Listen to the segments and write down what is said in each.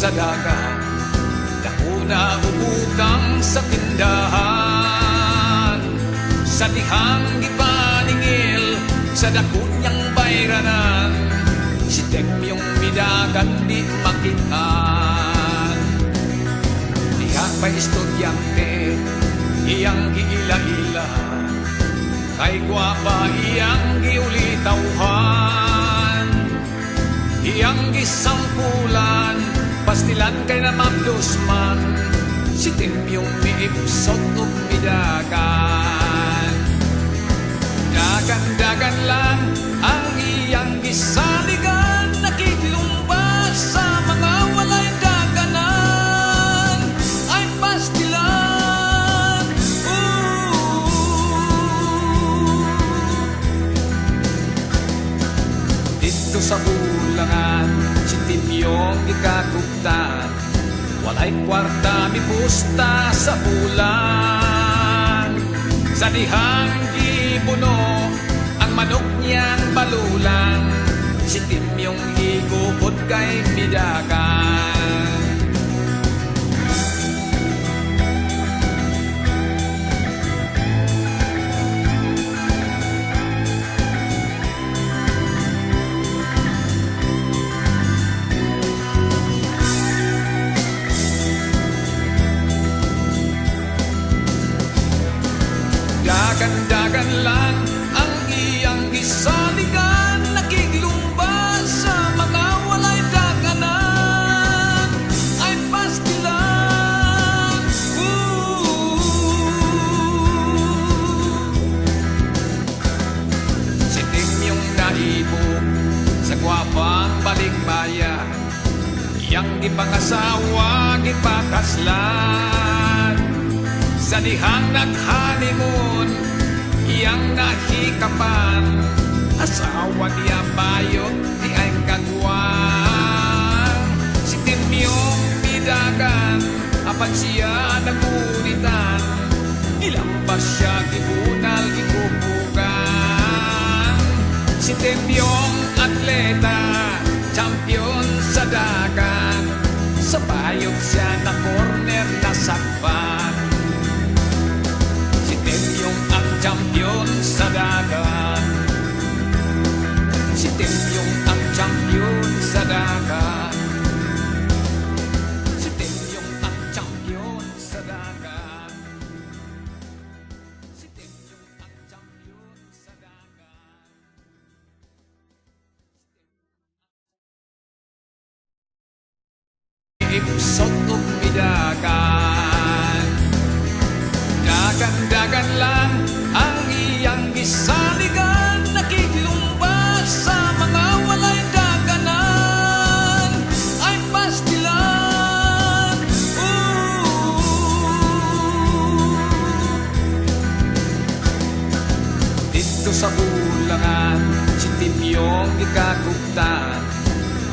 sa dagat, dakuna ubutang sa tindahan. Sa dihang ipaningil sa dakunyang bayranan, si Temyong midagan di makitaan. Diha pa estudyante iyang giila-ila, kay guwapa iyang giulitawhan. Iyang gisampulan pastilan kay na mabdusman, si Temyong miipsot ug midagan. Dagan-dagan lang ang iyang gisaligan, nakikilumbas sa mga walay daganan. Ay pastilan, dito sa bulangan, si Temyong gikakugtan, walay kwarta mi pusta sa bulan. Sa dihang gibuno ang manok niyang balulang, si Temyong igubot kay midagan. Dagan-dagan lang ang iyang gisaligan, nakikilumbas sa mga walay daganan. Ay pastilan, si Temyong naibog sa gwapang balikbayan, iyang gipangasawa gipakaslan. Sa dihang nag-honeymoon, iyang nahikapan, asawa niya bayot di ay kagwang. Si Temyong midagan, apan siya nagunitan, ilambas siya gibunal gikupugan. Si Temyong atleta, champion sa dagat, sa bayot siya na corner na sakpan. Temyong ang champion sa dagat, si Temyong ang champion sa dagat, si Temyong ang champion sa dagat, si Temyong ang champion sa dagat. Ipsot ug midagan, dagan-dagan lang ang iyang gisaligan, nakikilumbas sa mga walay daganan. Ay pastilan, dito sa bulangan, si Temyong gikakugtan,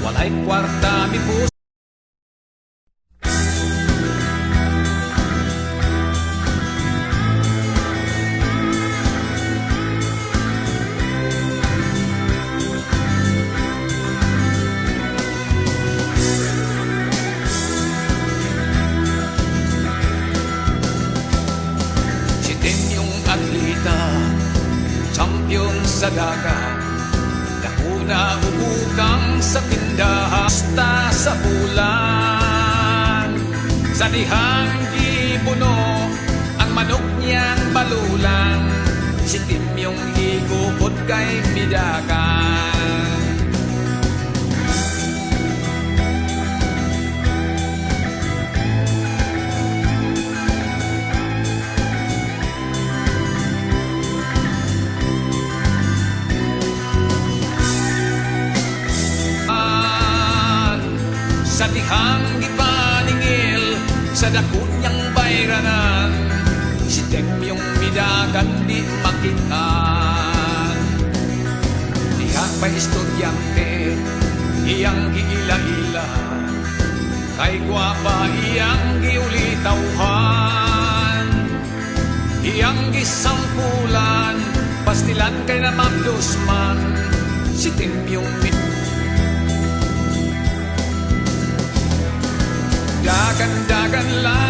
walay kwarta mi puso. Champion sa dagat, dakuna ubutang sa tindahan. Basta sa bulan, sa dihang gibuno ang manok niyang balulang, si Temyong igubot kay midagan. Sa dihang ipaningil sa dakunyang bayranan, si Temyong midagan di makitaan. Diha pa estudyante iyang giila-ila, kay guwapa iyang giulitawhan. Iyang gisampulan pastilan kay na mabdusman, si Temyong dagan-dagan lang